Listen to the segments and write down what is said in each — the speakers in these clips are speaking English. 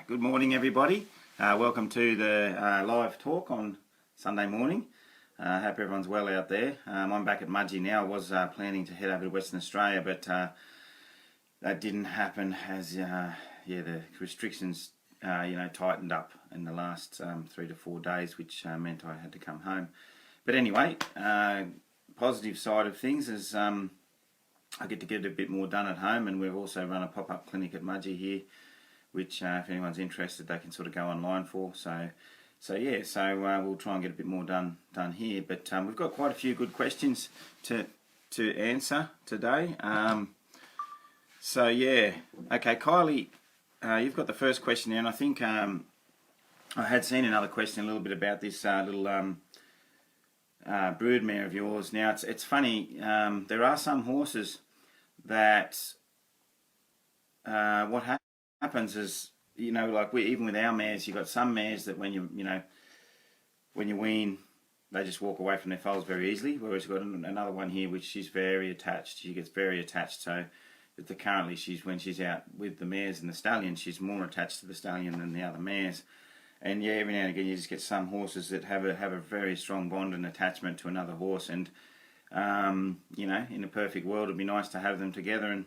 Good morning, everybody. Welcome to the live talk on Sunday morning. Hope everyone's well out there. I'm back at Mudgee now. I was planning to head over to Western Australia, but that didn't happen as the restrictions tightened up in the last 3 to 4 days, which meant I had to come home. But anyway, positive side of things is I get to get a bit more done at home, and we've also run a pop-up clinic at Mudgee here, which if anyone's interested, they can sort of go online for. So we'll try and get a bit more done here. But we've got quite a few good questions to answer today. Okay, Kylie, you've got the first question there, and I think I had seen another question a little bit about this little broodmare of yours. Now it's funny. There are some horses that what happens is, like even with our mares, you've got some mares that when you wean, they just walk away from their foals very easily. Whereas you've got another one here which she's very attached. She gets very attached. So currently when she's out with the mares and the stallion, she's more attached to the stallion than the other mares. And yeah, every now and again you just get some horses that have a very strong bond and attachment to another horse. And in a perfect world, it'd be nice to have them together.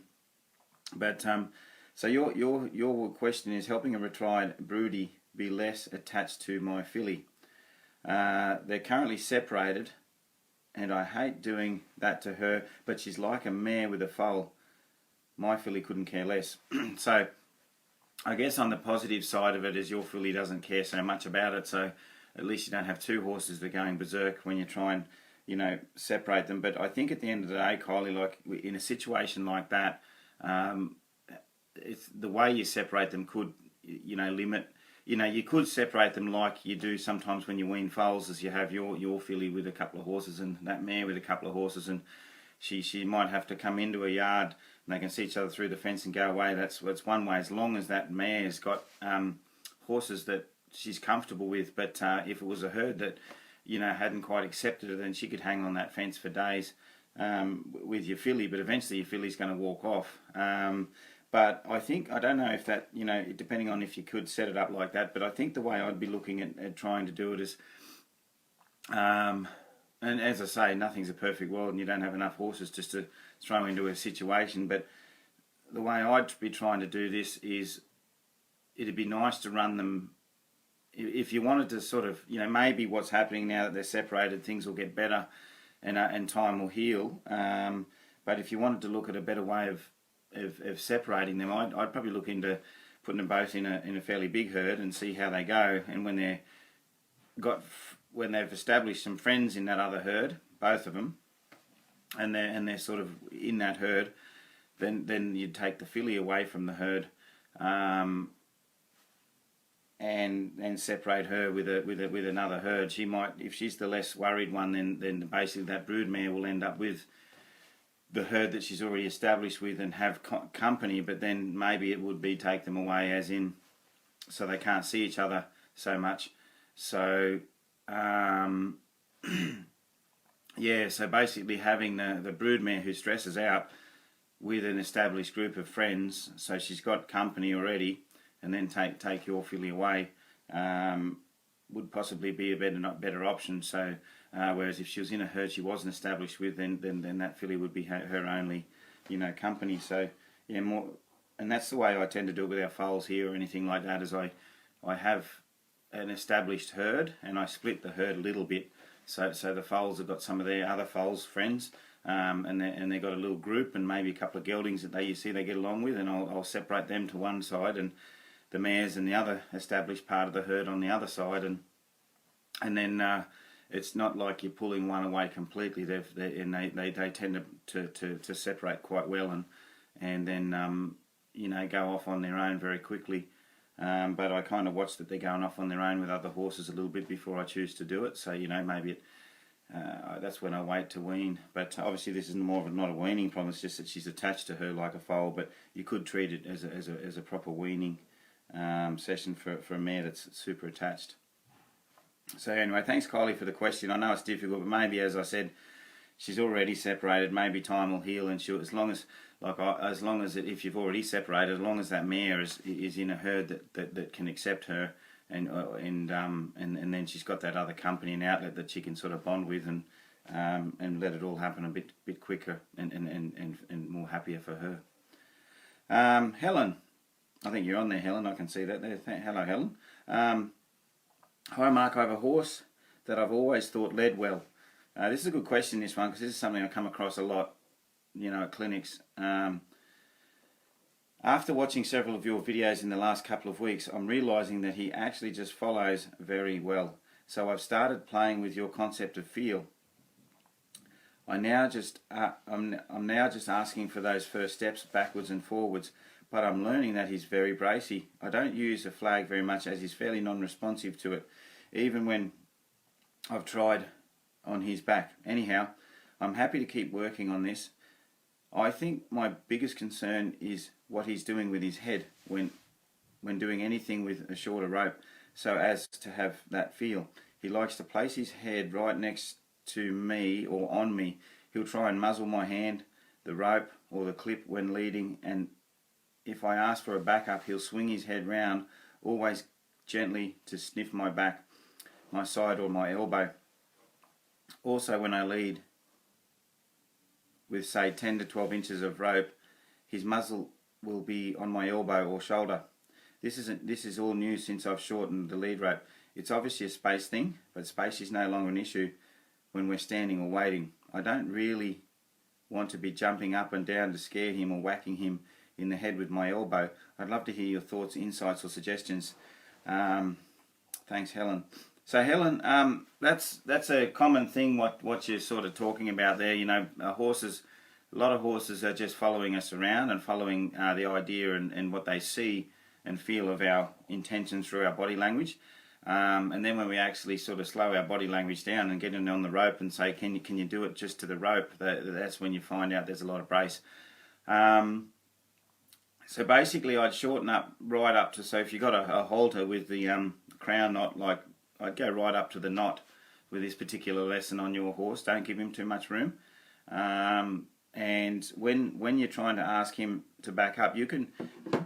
So your question is helping a retried broodie be less attached to my filly. They're currently separated, and I hate doing that to her, but she's like a mare with a foal. My filly couldn't care less. So I guess on the positive side of it is your filly doesn't care so much about it, so at least you don't have two horses that are going berserk when you try and separate them. But I think at the end of the day, Kylie, like in a situation like that, it's the way you separate them could limit. You could separate them like you do sometimes when you wean foals, as you have your filly with a couple of horses and that mare with a couple of horses, and she might have to come into a yard and they can see each other through the fence and go away. That's one way, as long as that mare's got horses that she's comfortable with. But if it was a herd that hadn't quite accepted it, then she could hang on that fence for days with your filly, but eventually your filly's going to walk off. But I don't know if that, depending on if you could set it up like that, but I think the way I'd be looking at trying to do it is, and as I say, nothing's a perfect world and you don't have enough horses just to throw into a situation, but the way I'd be trying to do this is, it'd be nice to run them, if you wanted to sort of, maybe what's happening now that they're separated, things will get better and time will heal, but if you wanted to look at a better way of separating them, I'd probably look into putting them both in a fairly big herd and see how they go. And when they've established some friends in that other herd, both of them, and they're sort of in that herd, then you'd take the filly away from the herd, and separate her with another herd. She might, if she's the less worried one, then basically that broodmare will end up with the herd that she's already established with and have company, but then maybe it would be take them away as in so they can't see each other so much. So so basically having the broodmare who stresses out with an established group of friends, so she's got company already, and then take your filly away would possibly be a better option. So whereas if she was in a herd she wasn't established with, then that filly would be her only company. So more, and that's the way I tend to do it with our foals here or anything like that, is I have an established herd and I split the herd a little bit, so the foals have got some of their other foals friends, and they've got a little group and maybe a couple of geldings that they get along with, and I'll separate them to one side and the mares and the other established part of the herd on the other side, and then it's not like you're pulling one away completely. They tend to separate quite well and then go off on their own very quickly. But I kind of watch that they're going off on their own with other horses a little bit before I choose to do it. So maybe that's when I wait to wean. But obviously this is not a weaning problem. It's just that she's attached to her like a foal. But you could treat it as a proper weaning session for a mare that's super attached. So anyway, thanks Kylie for the question. I know it's difficult, but maybe, as I said, she's already separated. Maybe time will heal, and she'll, as long as if you've already separated, as long as that mare is in a herd that can accept her, and then she's got that other company and outlet that she can sort of bond with, and let it all happen a bit quicker and more happier for her. Helen, I think you're on there, Helen. I can see that there. Hello, Helen. Hi, Mark. I have a horse that I've always thought led well. This is a good question, this one, because this is something I come across a lot, at clinics. After watching several of your videos in the last couple of weeks, I'm realizing that he actually just follows very well. So I've started playing with your concept of feel. I'm now just asking for those first steps backwards and forwards, but I'm learning that he's very bracy. I don't use a flag very much, as he's fairly non-responsive to it, even when I've tried on his back. Anyhow, I'm happy to keep working on this. I think my biggest concern is what he's doing with his head when doing anything with a shorter rope, so as to have that feel. He likes to place his head right next to me or on me. He'll try and muzzle my hand, the rope or the clip when leading, and if I ask for a backup, he'll swing his head round, always gently, to sniff my back, my side or my elbow. Also, when I lead with say 10 to 12 inches of rope, his muzzle will be on my elbow or shoulder. This is all new since I've shortened the lead rope. It's obviously a space thing, but space is no longer an issue when we're standing or waiting. I don't really want to be jumping up and down to scare him or whacking him in the head with my elbow. I'd love to hear your thoughts, insights or suggestions. Thanks, Helen. So Helen, that's a common thing what you're sort of talking about there. A lot of horses are just following us around and following the idea and what they see and feel of our intentions through our body language. And then when we actually sort of slow our body language down and get in on the rope and say, can you do it just to the rope? That's when you find out there's a lot of brace. So basically, I'd shorten up right up to, so if you got a halter with the crown knot, like I'd go right up to the knot with this particular lesson on your horse. Don't give him too much room. And when you're trying to ask him to back up, you can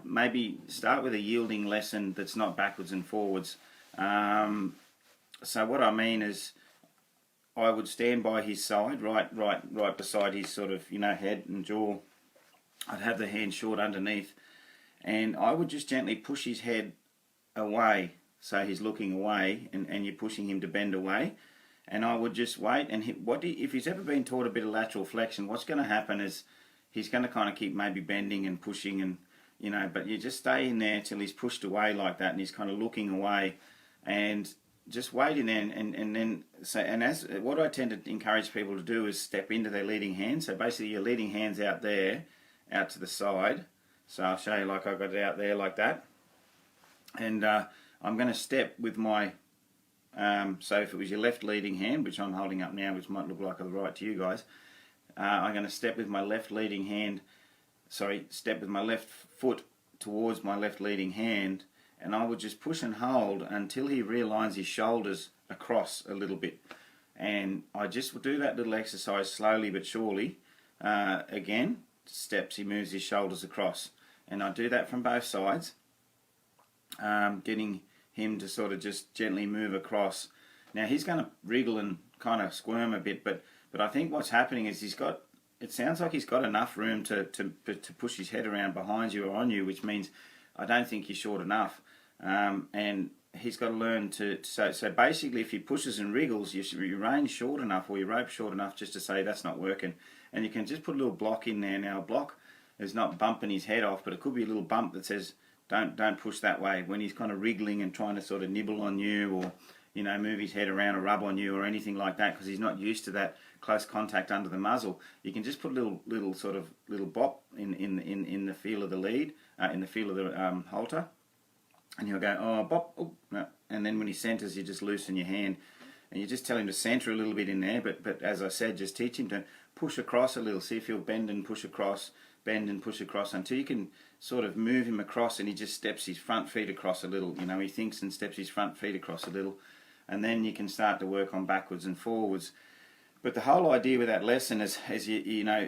maybe start with a yielding lesson that's not backwards and forwards. So what I mean is, I would stand by his side, right beside his sort of head and jaw. I'd have the hand short underneath, and I would just gently push his head away, so he's looking away, and you're pushing him to bend away. And I would just wait, and if he's ever been taught a bit of lateral flexion, what's going to happen is he's going to kind of keep maybe bending and pushing, and but you just stay in there till he's pushed away like that, and he's kind of looking away, and just wait in there, and then as what I tend to encourage people to do is step into their leading hand. So basically, your leading hand's out there, out to the side. So I'll show you, like I've got it out there like that, and I'm going to step with my. So if it was your left leading hand, which I'm holding up now, which might look like the right to you guys, I'm going to step with my left leading hand, step with my left foot towards my left leading hand, and I would just push and hold until he realigns his shoulders across a little bit. And I just will do that little exercise slowly but surely. Again, steps, he moves his shoulders across. And I do that from both sides, getting him to sort of just gently move across. Now he's going to wriggle and kind of squirm a bit, but I think what's happening is it sounds like he's got enough room to push his head around behind you or on you, which means I don't think you're short enough. And he's got to learn so basically, if he pushes and wriggles, your rein short enough or your rope short enough just to say that's not working. And you can just put a little block in there. Now a block is not bumping his head off, but it could be a little bump that says, don't push that way, when he's kind of wriggling and trying to sort of nibble on you, or move his head around or rub on you or anything like that, because he's not used to that close contact under the muzzle. You can just put a little bop in the feel of the lead, in the feel of the halter, and he'll go, oh, bop, oh, no. And then when he centers, you just loosen your hand, and you just tell him to center a little bit in there, but as I said, just teach him to push across a little. See if he'll bend and push across until you can sort of move him across, and he just steps his front feet across a little. He thinks and steps his front feet across a little, and then you can start to work on backwards and forwards. But the whole idea with that lesson is you know,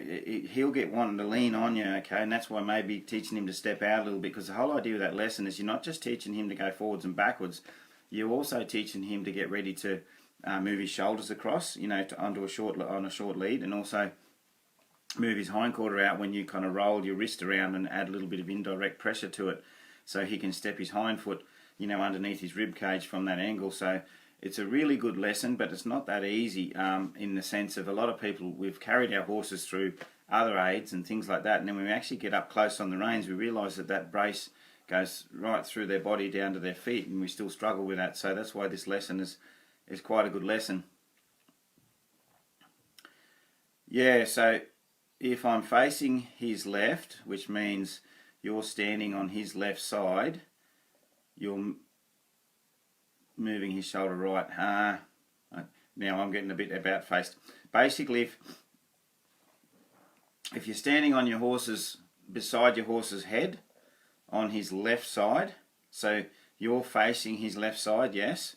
he'll get wanting to lean on you, okay, and that's why maybe teaching him to step out a little bit, because the whole idea of that lesson is you're not just teaching him to go forwards and backwards, you're also teaching him to get ready to move his shoulders across, you know, onto a short lead, and also move his hindquarter out when you kind of roll your wrist around and add a little bit of indirect pressure to it, so he can step his hind foot, you know, underneath his rib cage from that angle. So it's a really good lesson, but it's not that easy in the sense of a lot of people, we've carried our horses through other aids and things like that, and then when we actually get up close on the reins, we realise that that brace goes right through their body down to their feet, and we still struggle with that. So that's why this lesson is quite a good lesson. Yeah, so if I'm facing his left, which means you're standing on his left side, you're moving his shoulder right. Now I'm getting a bit about-faced. Basically, if you're standing on your horse's, beside your horse's head, on his left side, so you're facing his left side, yes,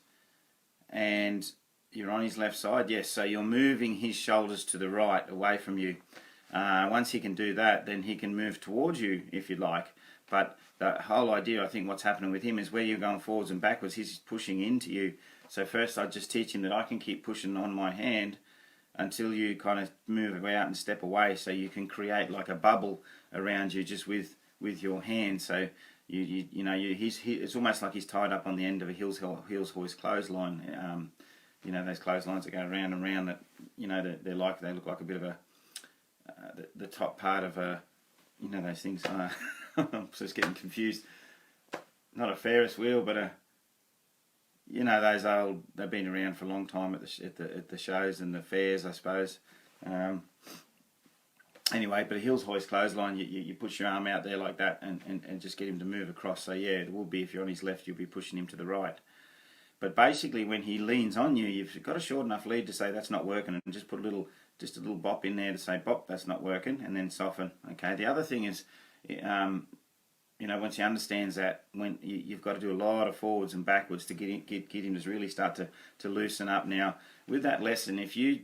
and you're on his left side, yes, so you're moving his shoulders to the right, away from you. Once he can do that, then he can move towards you if you like. But the whole idea, I think what's happening with him is where you're going forwards and backwards, he's pushing into you. So first I just teach him that I can keep pushing on my hand until you kind of move out and step away, so you can create like a bubble around you just with your hand. So it's almost like he's tied up on the end of a heels hoist clothesline. You know, those clotheslines that go round and round, that, you know, they look like a bit of a the top part of a, you know, those things. I'm just getting confused. Not a Ferris wheel, but you know, those old. They've been around for a long time at the shows and the fairs, I suppose. Anyway, but a heels hoist clothesline, you push your arm out there like that and just get him to move across. So yeah, it will be, if you're on his left, you'll be pushing him to the right. But basically, when he leans on you, you've got a short enough lead to say that's not working, and just put a little bop in there to say, bop, that's not working, and then soften. Okay. The other thing is, you know, once he understands that, when you've got to do a lot of forwards and backwards to get him to really start to loosen up. Now, with that lesson, if you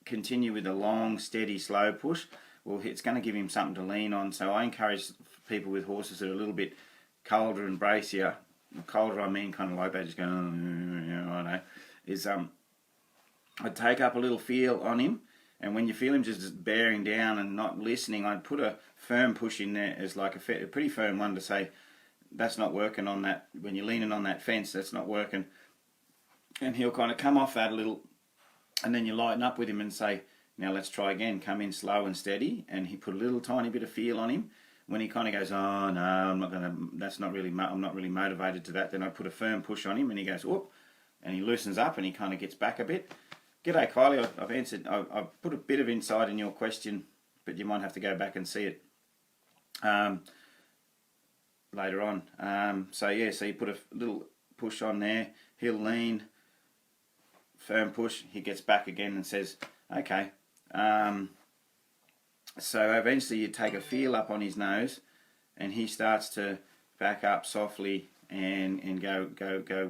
continue with a long, steady, slow push, well, it's going to give him something to lean on. So I encourage people with horses that are a little bit colder and bracier. Colder, I mean kind of like they just go, you know, I know, is I'd take up a little feel on him, and when you feel him just bearing down and not listening, I'd put a firm push in there as like a pretty firm one to say, that's not working on that, when you're leaning on that fence, that's not working. And he'll kind of come off that a little, and then you lighten up with him and say, now let's try again, come in slow and steady, and he put a little tiny bit of feel on him. When he kind of goes, oh no, I'm not really motivated to that, then I put a firm push on him, and he goes, whoop, and he loosens up and he kind of gets back a bit. G'day Kylie, I've answered, I've put a bit of insight in your question, but you might have to go back and see it later on. So yeah, so you put a little push on there, he'll lean, firm push, he gets back again and says, okay. So eventually you take a feel up on his nose, and he starts to back up softly and go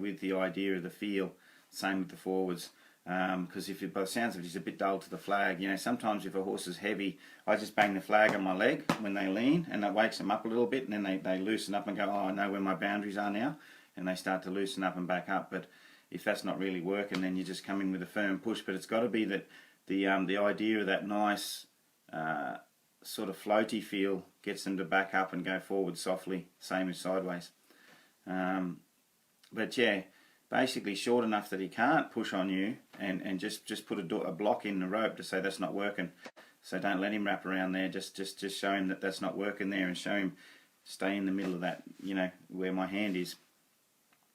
with the idea of the feel. Same with the forwards. Because by the sounds of it, he's a bit dull to the flag. You know, sometimes if a horse is heavy, I just bang the flag on my leg when they lean, and that wakes them up a little bit, and then they loosen up and go, oh, I know where my boundaries are now, and they start to loosen up and back up. But if that's not really working, then you just come in with a firm push. But it's got to be that the idea of that nice sort of floaty feel gets them to back up and go forward softly, same as sideways. But yeah, basically short enough that he can't push on you, and just put a block in the rope to say that's not working. So don't let him wrap around there, just show him that that's not working there, and show him stay in the middle of that, you know, where my hand is.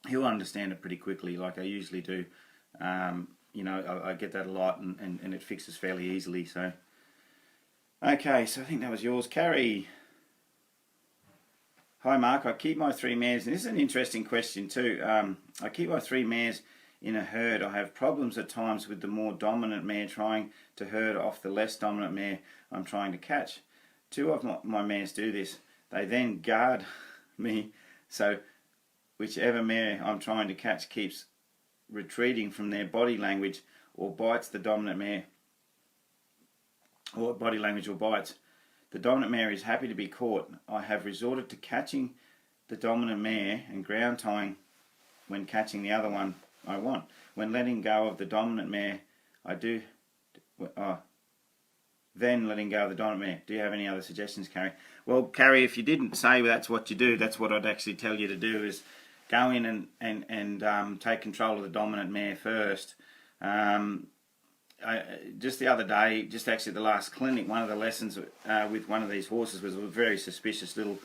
He'll understand it pretty quickly, like I usually do. You know, I get that a lot, and it fixes fairly easily. So okay, so I think that was yours. Carrie. Hi Mark, I keep my 3 mares, and this is an interesting question too. I keep my 3 mares in a herd. I have problems at times with the more dominant mare trying to herd off the less dominant mare I'm trying to catch. 2 of my mares do this. They then guard me, so whichever mare I'm trying to catch keeps retreating from their body language or bites the dominant mare. or body language or bites. The dominant mare is happy to be caught. I have resorted to catching the dominant mare and ground tying when catching the other one I want. When letting go of the dominant mare, I do... then letting go of the dominant mare. Do you have any other suggestions, Carrie? Well, Carrie, if you didn't say that's what you do, that's what I'd actually tell you to do, is go in and take control of the dominant mare first. Just the other day, just actually at the last clinic, one of the lessons with one of these horses was a very suspicious little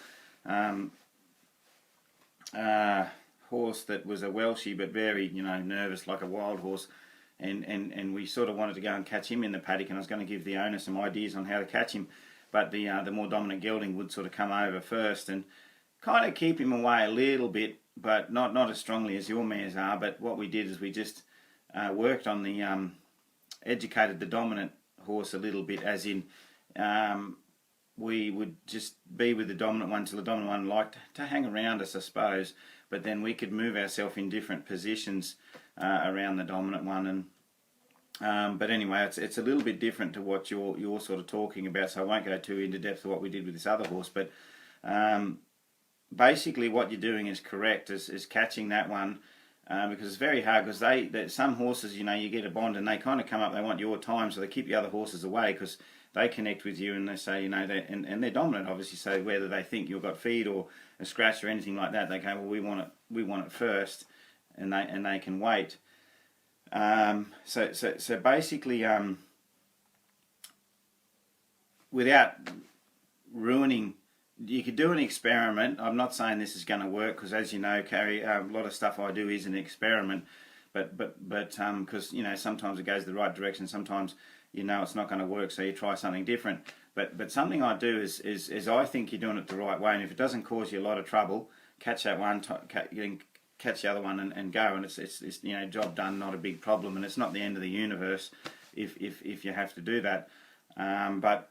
horse that was a Welshie, but very, nervous, like a wild horse. And we sort of wanted to go and catch him in the paddock, and I was going to give the owner some ideas on how to catch him, but the more dominant gelding would sort of come over first and kind of keep him away a little bit, but not as strongly as your mares are. But what we did is we just worked on the educated the dominant horse a little bit, as in we would just be with the dominant one till the dominant one liked to hang around us, I suppose, but then we could move ourselves in different positions around the dominant one. And but anyway, it's a little bit different to what you're sort of talking about, so I won't go too into depth of what we did with this other horse. But basically what you're doing is correct, is catching that one, because it's very hard, because some horses, you get a bond and they kind of come up, they want your time, so they keep the other horses away because they connect with you and they say, and they're dominant obviously, so whether they think you've got feed or a scratch or anything like that, they go, well, we want it first, and they can wait. So basically, without ruining, you could do an experiment. I'm not saying this is going to work, because as you know, Carrie, a lot of stuff I do is an experiment. But because sometimes it goes the right direction, sometimes it's not going to work, so you try something different. But something I do is I think you're doing it the right way, and if it doesn't cause you a lot of trouble, catch that one, catch the other one, and go, and it's job done, not a big problem, and it's not the end of the universe if you have to do that. But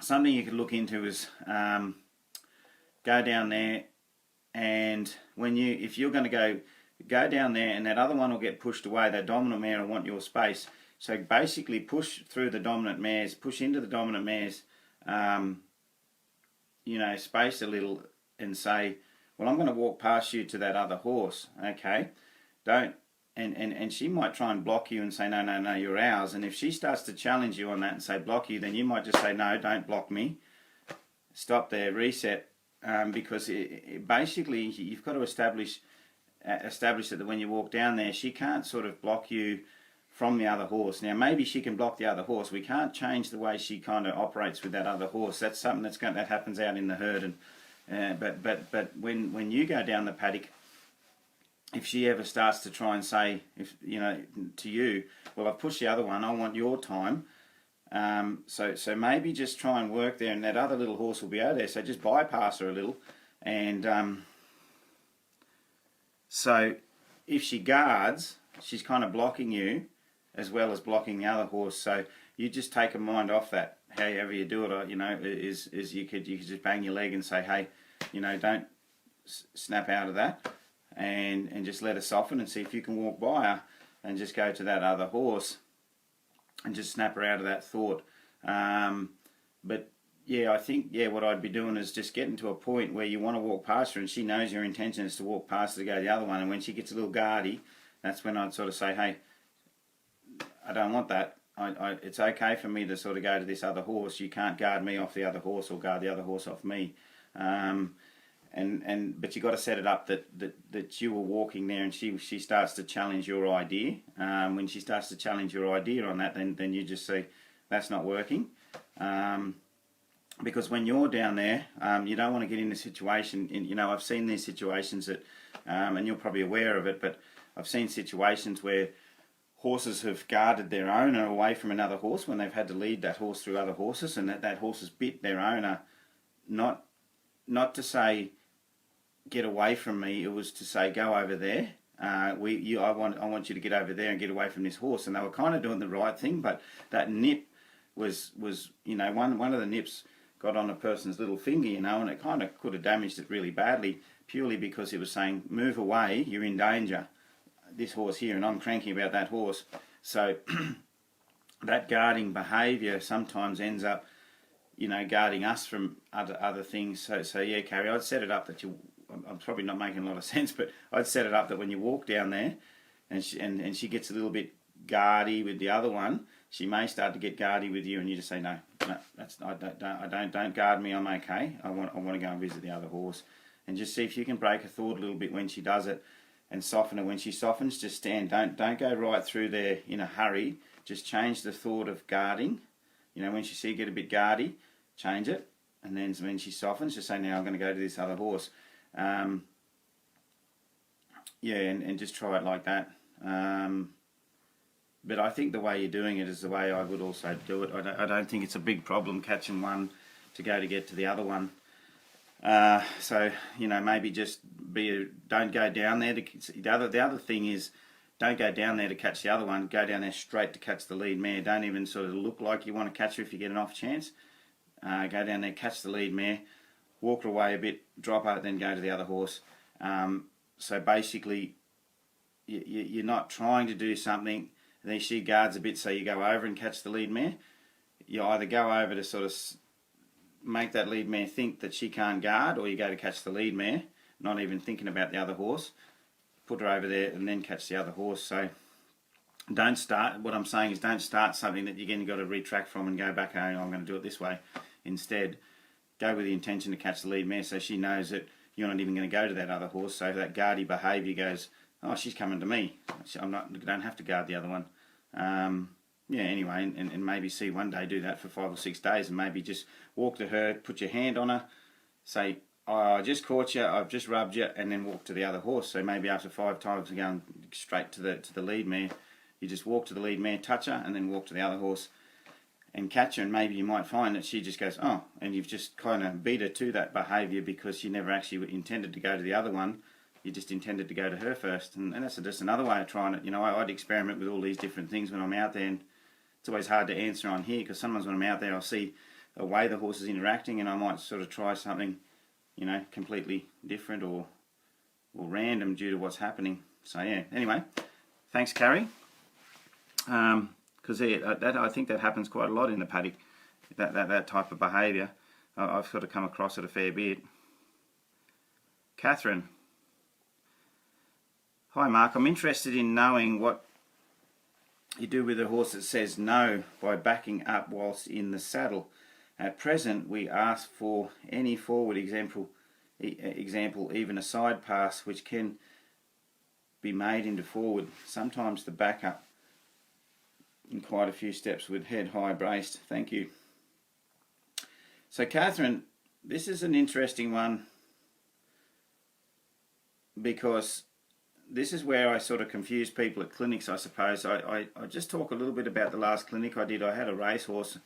something you could look into is go down there, and if you're going to go down there, and that other one will get pushed away, that dominant mare will want your space. So basically push through the dominant mares, push into the dominant mares, space a little, and say, well, I'm going to walk past you to that other horse, okay? And she might try and block you and say, no, you're ours. And if she starts to challenge you on that and say block you, then you might just say, no, don't block me. Stop there, reset, because basically you've got to establish that when you walk down there, she can't sort of block you from the other horse. Now, maybe she can block the other horse. We can't change the way she kind of operates with that other horse. That's something that happens out in the herd. And but when you go down the paddock, if she ever starts to try and say, to you, well, I've pushed the other one, I want your time. So maybe just try and work there, and that other little horse will be out there. So just bypass her a little, and so if she guards, she's kind of blocking you as well as blocking the other horse. So you just take her mind off that. However you do it, is you could just bang your leg and say, hey, don't snap out of that, and just let her soften, and see if you can walk by her and just go to that other horse and just snap her out of that thought. But yeah, I think what I'd be doing is just getting to a point where you want to walk past her, and she knows your intention is to walk past her to go to the other one, and when she gets a little guardy, that's when I'd sort of say, hey, I don't want that. It's okay for me to sort of go to this other horse. You can't guard me off the other horse or guard the other horse off me. But you got to set it up that you were walking there, and she starts to challenge your idea. When she starts to challenge your idea on that, then you just say that's not working. Because when you're down there, you don't want to get in a situation. I've seen these situations that, and you're probably aware of it, but I've seen situations where horses have guarded their owner away from another horse when they've had to lead that horse through other horses, and that horse has bit their owner, not to say get away from me, it was to say go over there. I want you to get over there and get away from this horse. And they were kind of doing the right thing, but that nip was one of the nips got on a person's little finger, and it kind of could have damaged it really badly, purely because it was saying, move away, you're in danger, this horse here, and I'm cranky about that horse. So that guarding behaviour sometimes ends up, guarding us from other things. So yeah, Carrie, I'd set it up that I'm probably not making a lot of sense, but I'd set it up that when you walk down there, and she gets a little bit guardy with the other one, she may start to get guardy with you, and you just say no, don't guard me. I'm okay. I want to go and visit the other horse, and just see if you can break a thought a little bit when she does it, and soften her. When she softens, just stand. Don't go right through there in a hurry. Just change the thought of guarding. When she see you get a bit guardy, change it, and then when she softens, just say, now I'm going to go to this other horse. And just try it like that. But I think the way you're doing it is the way I would also do it. I don't think it's a big problem catching one to get to the other one. So maybe just don't go down there the other thing is, don't go down there to catch the other one. Go down there straight to catch the lead mare. Don't even sort of look like you want to catch her if you get an off chance. Go down there, catch the lead mare, walk her away a bit, drop her, then go to the other horse. So basically, you're not trying to do something, then she guards a bit, so you go over and catch the lead mare. You either go over to sort of make that lead mare think that she can't guard, or you go to catch the lead mare, not even thinking about the other horse, put her over there and then catch the other horse. So what I'm saying is, don't start something that you're going to got to retract from and go back, oh, I'm going to do it this way. Instead, go with the intention to catch the lead mare, so she knows that you're not even going to go to that other horse, so that guardy behaviour goes, oh, she's coming to me. I don't have to guard the other one. Anyway, and maybe see one day do that for 5 or 6 days, and maybe just walk to her, put your hand on her, say, oh, I just caught you, I've just rubbed you, and then walk to the other horse. So maybe after 5 times of going straight to the lead mare, you just walk to the lead mare, touch her, and then walk to the other horse and catch her, and maybe you might find that she just goes, oh, and you've just kind of beat her to that behaviour because you never actually intended to go to the other one. You just intended to go to her first, and that's just another way of trying it. I'd experiment with all these different things when I'm out there, and it's always hard to answer on here because sometimes when I'm out there I'll see a way the horse is interacting, and I might sort of try something, completely different or random due to what's happening. So yeah, anyway, thanks, Carrie. Because I think that happens quite a lot in the paddock, that type of behaviour. I've sort of come across it a fair bit. Catherine. Hi Mark, I'm interested in knowing what you do with a horse that says no by backing up whilst in the saddle. At present, we ask for any forward example, even a side pass, which can be made into forward. Sometimes the backup in quite a few steps with head high braced. Thank you. So Catherine, this is an interesting one because this is where I sort of confuse people at clinics, I suppose. I just talk a little bit about the last clinic I did. I had a racehorse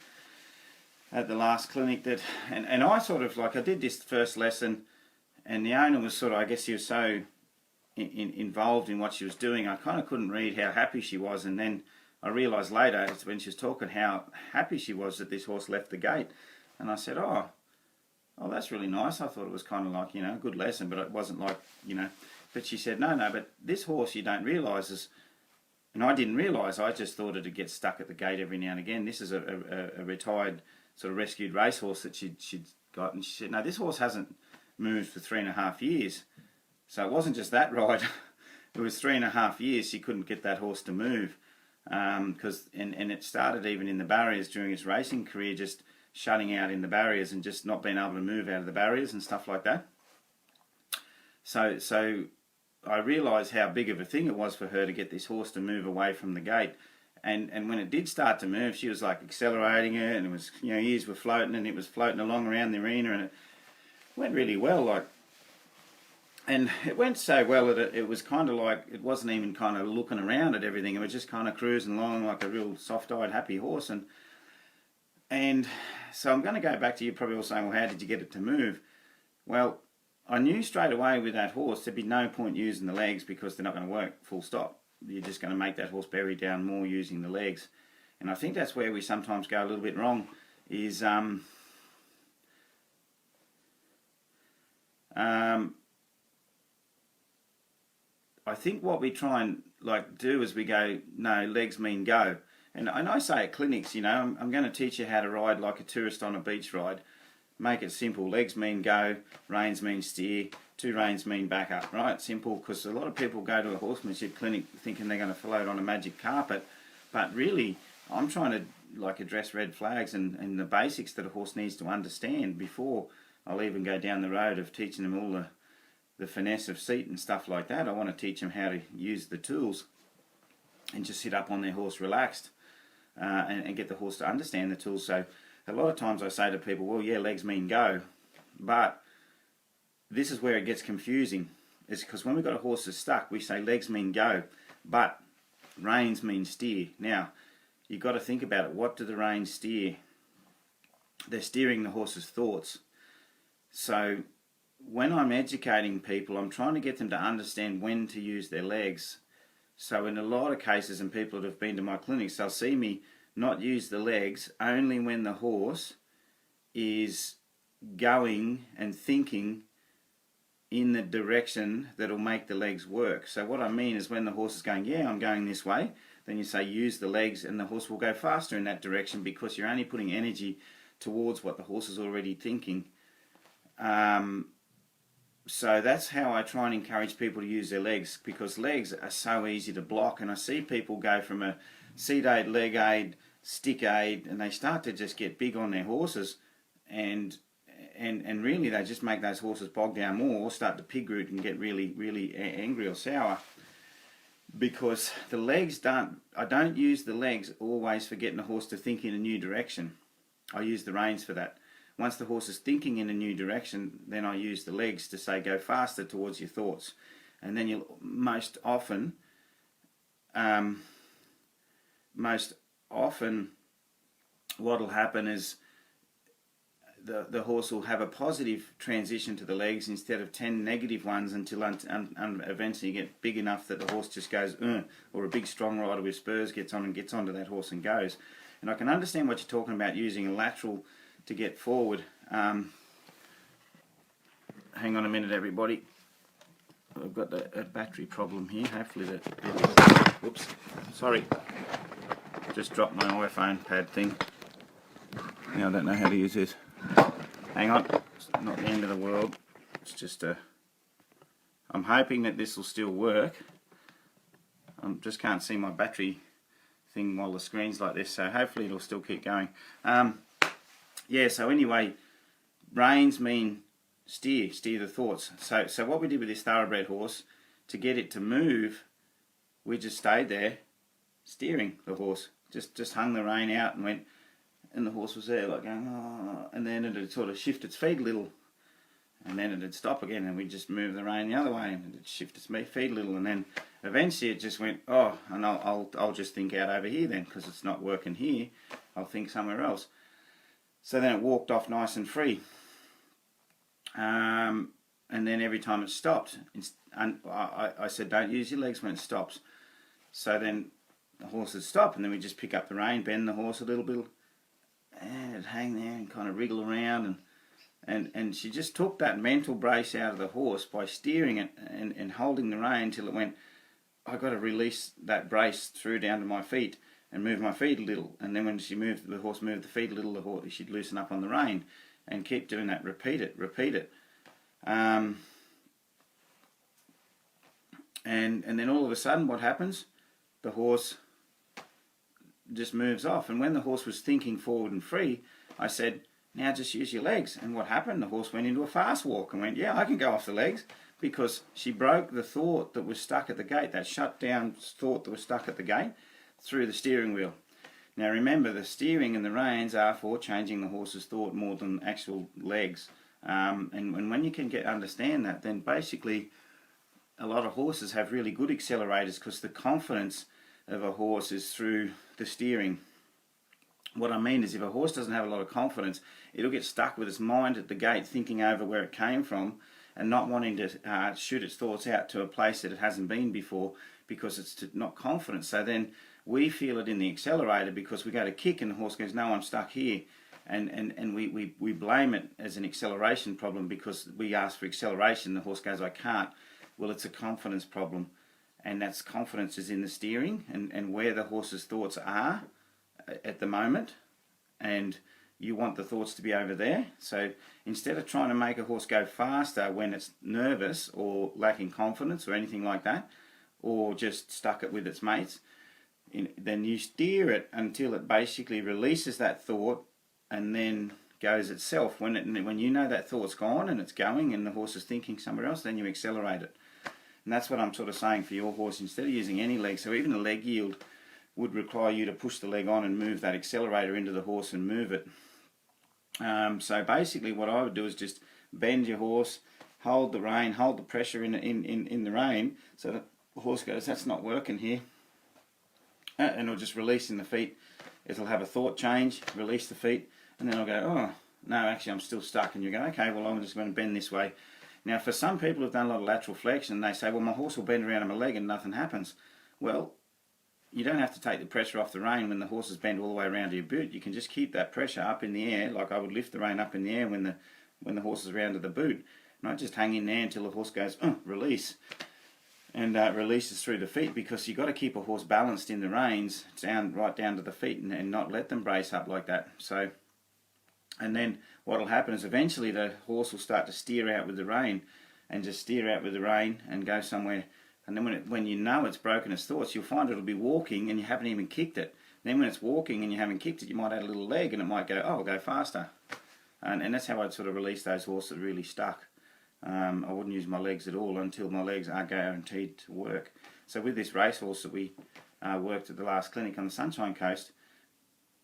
at the last clinic and I sort of I did this first lesson, and the owner was sort of, I guess he was so involved in what she was doing, I kind of couldn't read how happy she was, and then I realised later when she was talking how happy she was that this horse left the gate, and I said, oh, that's really nice. I thought it was kind of like, a good lesson, but it wasn't like, But she said, no, but this horse you don't realise is, and I didn't realise, I just thought it'd get stuck at the gate every now and again. This is a retired sort of rescued racehorse that she'd got, and she said, no, this horse hasn't moved for 3.5 years. So it wasn't just that ride, it was 3.5 years she couldn't get that horse to move. And it started even in the barriers during its racing career, just shutting out in the barriers and just not being able to move out of the barriers and stuff like that. So I realised how big of a thing it was for her to get this horse to move away from the gate. And when it did start to move, she was like accelerating it, and it was, ears were floating, and it was floating along around the arena, and it went really well. And it went so well that it was kind of like, it wasn't even kind of looking around at everything. It was just kind of cruising along like a real soft-eyed, happy horse. And so I'm going to go back to you probably all saying, well, how did you get it to move? Well, I knew straight away with that horse there'd be no point using the legs because they're not going to work, full stop. You're just going to make that horse bury down more using the legs. And I think that's where we sometimes go a little bit wrong, is I think what we try and do is we go, no, legs mean go. And I say at clinics, you know, I'm going to teach you how to ride like a tourist on a beach ride. Make it simple. Legs mean go, reins mean steer, 2 reins mean back up, right? Simple, because a lot of people go to a horsemanship clinic thinking they're going to float on a magic carpet, but really I'm trying to like address red flags and the basics that a horse needs to understand before I'll even go down the road of teaching them all the finesse of seat and stuff like that. I want to teach them how to use the tools and just sit up on their horse relaxed and get the horse to understand the tools. So a lot of times I say to people, well, yeah, legs mean go, but this is where it gets confusing. It's because when we've got a horse that's stuck, we say legs mean go, but reins mean steer. Now, you've got to think about it. What do the reins steer? They're steering the horse's thoughts. So when I'm educating people, I'm trying to get them to understand when to use their legs. So in a lot of cases, and people that have been to my clinics, they'll see me not use the legs only when the horse is going and thinking in the direction that'll make the legs work. So what I mean is when the horse is going, yeah, I'm going this way, then you say use the legs and the horse will go faster in that direction because you're only putting energy towards what the horse is already thinking. So that's how I try and encourage people to use their legs, because legs are so easy to block. And I see people go from a seat aid, leg aid, stick aid, and they start to just get big on their horses, and really they just make those horses bog down more, or start to pig root and get really angry or sour, because the legs I don't use the legs always for getting a horse to think in a new direction. I use the reins for that. Once the horse is thinking in a new direction, then I use the legs to say go faster towards your thoughts. And then you'll most often what'll happen is the horse will have a positive transition to the legs instead of 10 negative ones until eventually you get big enough that the horse just goes, or a big strong rider with spurs gets on and gets onto that horse and goes. And I can understand what you're talking about, using a lateral to get forward. Hang on a minute, everybody. I've got a battery problem here. Hopefully whoops, sorry. Just dropped my iPhone pad thing. Now I don't know how to use this. Hang on, it's not the end of the world. It's just I'm hoping that this will still work. I just can't see my battery thing while the screen's like this, so hopefully it'll still keep going. Yeah, so anyway, reins mean steer the thoughts. So what we did with this thoroughbred horse, to get it to move, we just stayed there steering the horse. Just hung the rein out and went, and the horse was there like going, oh, and then it'd sort of shift its feet a little, and then it'd stop again, and we'd just move the rein the other way, and it'd shift its feet a little, and then eventually it just went, oh, and I'll just think out over here then, because it's not working here, I'll think somewhere else. So then it walked off nice and free. And then every time it stopped, and I said, don't use your legs when it stops. So then the horse would stop, and then we just pick up the rein, bend the horse a little bit, and it'd hang there and kind of wriggle around. And she just took that mental brace out of the horse by steering it and holding the rein till it went, I've got to release that brace through down to my feet and move my feet a little. And then when the horse moved the feet a little, she'd loosen up on the rein, and keep doing that. Repeat it. And then all of a sudden, what happens? The horse just moves off. And when the horse was thinking forward and free, I said, now just use your legs. And what happened? The horse went into a fast walk and went, yeah, I can go off the legs, because she broke the thought that was stuck at the gate, that shut down thought that was stuck at the gate, through the steering wheel. Now remember, the steering and the reins are for changing the horse's thought more than actual legs. And when you can understand that, then basically a lot of horses have really good accelerators, because the confidence of a horse is through the steering. What I mean is, if a horse doesn't have a lot of confidence, it'll get stuck with its mind at the gate, thinking over where it came from and not wanting to shoot its thoughts out to a place that it hasn't been before, because it's not confident. So then we feel it in the accelerator, because we go to kick and the horse goes, no, I'm stuck here. And we blame it as an acceleration problem, because we ask for acceleration, the horse goes, I can't. Well, it's a confidence problem, and that's confidence is in the steering and where the horse's thoughts are. at the moment, and you want the thoughts to be over there. So instead of trying to make a horse go faster when it's nervous or lacking confidence or anything like that, or just stuck it with its mates, then you steer it until it basically releases that thought and then goes itself. When you know that thought's gone and it's going and the horse is thinking somewhere else, then you accelerate it. And that's what I'm sort of saying for your horse. Instead of using any leg, so even a leg yield would require you to push the leg on and move that accelerator into the horse and move it. So basically what I would do is just bend your horse, hold the rein, hold the pressure in the rein, so that the horse goes, that's not working here. And it'll just release in the feet. It'll have a thought change, release the feet, and then I'll go, oh, no, actually I'm still stuck. And you go, okay, well I'm just going to bend this way. Now for some people who've done a lot of lateral flexion, they say, well my horse will bend around on my leg and nothing happens. Well, you don't have to take the pressure off the rein when the horse is bent all the way around to your boot. You can just keep that pressure up in the air, like I would lift the rein up in the air when the horse is around to the boot. And I just hang in there until the horse goes, release. And releases through the feet, because you've got to keep a horse balanced in the reins right down to the feet and not let them brace up like that. So, and then what will happen is eventually the horse will start to steer out with the rein and just steer out with the rein and go somewhere. And then when you know it's broken its thoughts, you'll find it'll be walking and you haven't even kicked it. Then when it's walking and you haven't kicked it, you might add a little leg and it might go, oh, I'll go faster. And that's how I'd sort of release those horses that are really stuck. I wouldn't use my legs at all until my legs are guaranteed to work. So with this racehorse that we worked at the last clinic on the Sunshine Coast,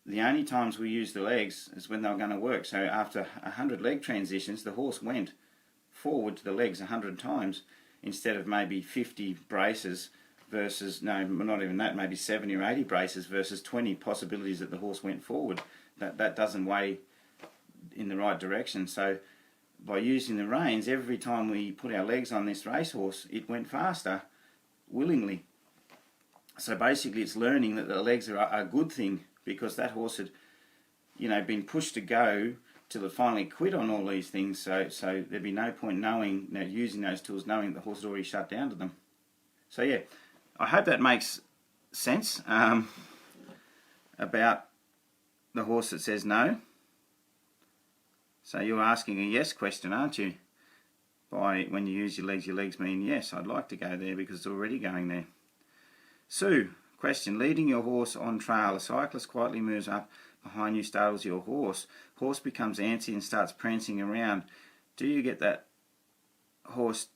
the only times we used the legs is when they were going to work. So after 100 leg transitions, the horse went forward to the legs 100 times instead of maybe 50 braces versus, no, not even that, maybe 70 or 80 braces versus 20 possibilities that the horse went forward. That doesn't weigh in the right direction. So by using the reins, every time we put our legs on this racehorse, it went faster, willingly. So basically it's learning that the legs are a good thing, because that horse had, been pushed to go till it finally quit on all these things. So there'd be no point using those tools, knowing the horse had already shut down to them. So yeah, I hope that makes sense about the horse that says no. So you're asking a yes question, aren't you? When you use your legs mean yes, I'd like to go there because it's already going there. Sue, question, leading your horse on trail. A cyclist quietly moves up behind you, startles your horse. Horse becomes antsy and starts prancing around. Do you get that horse?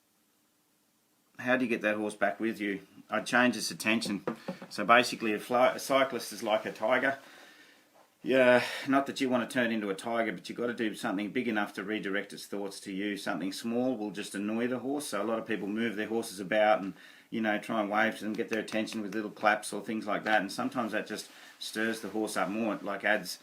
How do you get that horse back with you? I'd change its attention. So basically a cyclist is like a tiger. Yeah, not that you want to turn into a tiger, but you've got to do something big enough to redirect its thoughts to you. Something small will just annoy the horse. So a lot of people move their horses about and, try and wave to them, get their attention with little claps or things like that. And sometimes that just stirs the horse up more. It adds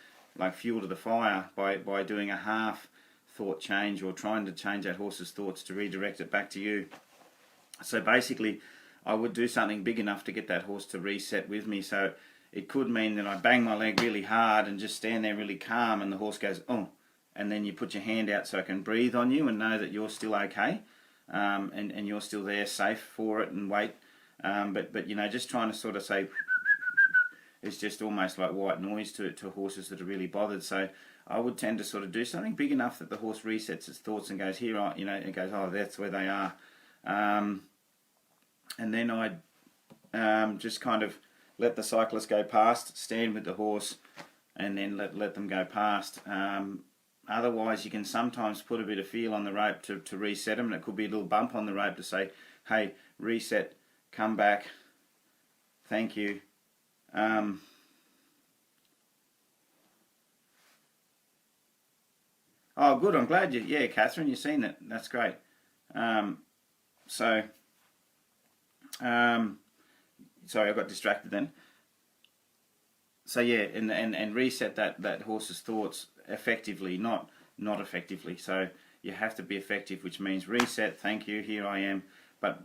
fuel to the fire by doing a half thought change or trying to change that horse's thoughts to redirect it back to you. So basically, I would do something big enough to get that horse to reset with me. So it could mean that I bang my leg really hard and just stand there really calm, and the horse goes, oh, and then you put your hand out so it can breathe on you and know that you're still okay, and you're still there safe for it and wait. But just trying to sort of say, it's just almost like white noise to horses that are really bothered. So I would tend to sort of do something big enough that the horse resets its thoughts and goes, here, it goes, oh, that's where they are. And then I'd just kind of let the cyclist go past, stand with the horse, and then let them go past. Otherwise, you can sometimes put a bit of feel on the rope to reset them, and it could be a little bump on the rope to say, hey, reset, come back, thank you. Oh, good, I'm glad Catherine, you've seen it. That's great. Sorry, I got distracted then. So yeah, and reset that horse's thoughts effectively, not effectively. So you have to be effective, which means reset, thank you, here I am. But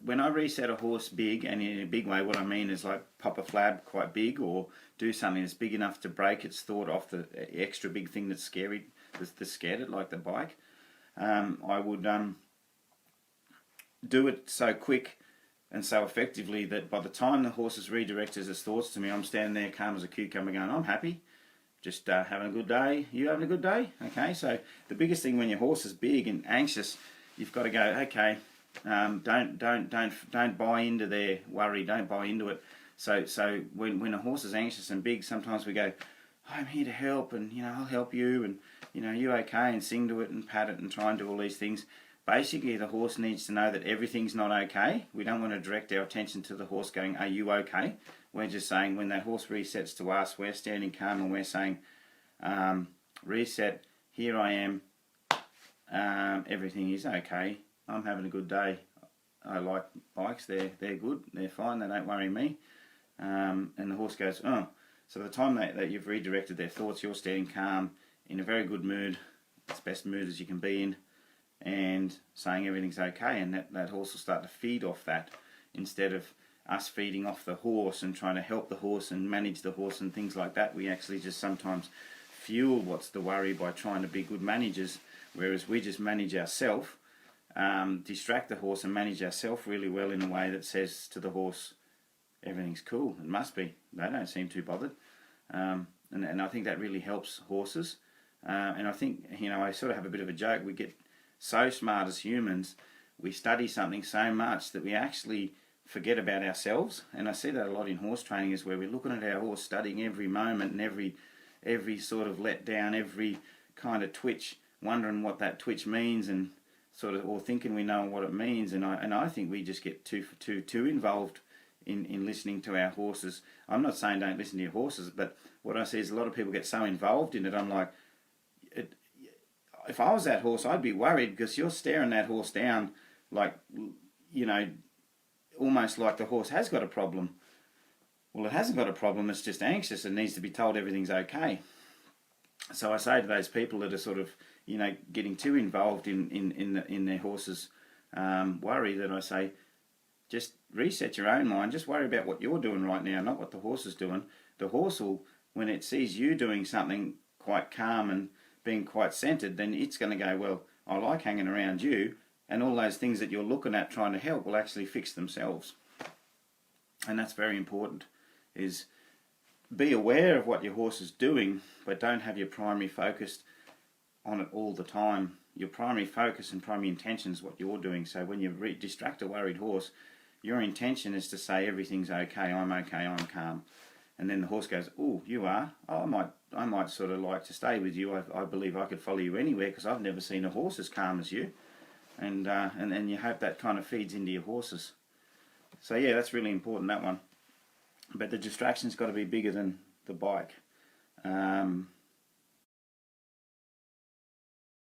when I reset a horse big, and in a big way, what I mean is like pop a flab quite big, or do something that's big enough to break its thought off the extra big thing that's scary, that's scared it, like the bike. I would do it so quick And so effectively that by the time the horse has redirected his thoughts to me, I'm standing there calm as a cucumber going, I'm happy, just having a good day. You having a good day? Okay, so the biggest thing when your horse is big and anxious, you've got to go, okay, don't buy into their worry, don't buy into it. So when a horse is anxious and big, sometimes we go, I'm here to help, and I'll help you, and you okay, and sing to it and pat it and try and do all these things. Basically, the horse needs to know that everything's not okay. We don't want to direct our attention to the horse going, are you okay? We're just saying, when that horse resets to us, we're standing calm and we're saying, reset, here I am, everything is okay, I'm having a good day. I like bikes, they're good, they're fine, they don't worry me. And the horse goes, oh. So the time that you've redirected their thoughts, you're standing calm, in a very good mood, as best mood as you can be in, and saying everything's okay, and that horse will start to feed off that, instead of us feeding off the horse and trying to help the horse and manage the horse and things like that. We actually just sometimes fuel what's the worry by trying to be good managers, whereas we just manage ourselves, distract the horse and manage ourselves really well in a way that says to the horse, everything's cool, it must be. They don't seem too bothered. And I think that really helps horses. And I think, I sort of have a bit of a joke. We get so smart as humans, we study something so much that we actually forget about ourselves. And I see that a lot in horse training, is where we're looking at our horse, studying every moment and every sort of let down, every kind of twitch, wondering what that twitch means, and sort of, or thinking we know what it means. And I think we just get too involved in listening to our horses. I'm not saying don't listen to your horses, but what I see is a lot of people get so involved in it. I'm like, if I was that horse, I'd be worried, because you're staring that horse down like, almost like the horse has got a problem. Well, it hasn't got a problem, it's just anxious and needs to be told everything's okay. So I say to those people that are sort of, getting too involved in their horse's worry, that I say, just reset your own mind, just worry about what you're doing right now, not what the horse is doing. The horse will, when it sees you doing something quite calm and being quite centered, then it's going to go, well, I like hanging around you, and all those things that you're looking at trying to help will actually fix themselves. And that's very important, is be aware of what your horse is doing, but don't have your primary focus on it all the time. Your primary focus and primary intention is what you're doing. So when you distract a worried horse, your intention is to say everything's okay, I'm calm. And then the horse goes, oh, you are? Oh, I might sort of like to stay with you. I believe I could follow you anywhere, because I've never seen a horse as calm as you. And then you hope that kind of feeds into your horses. So yeah, that's really important, that one. But the distraction's got to be bigger than the bike.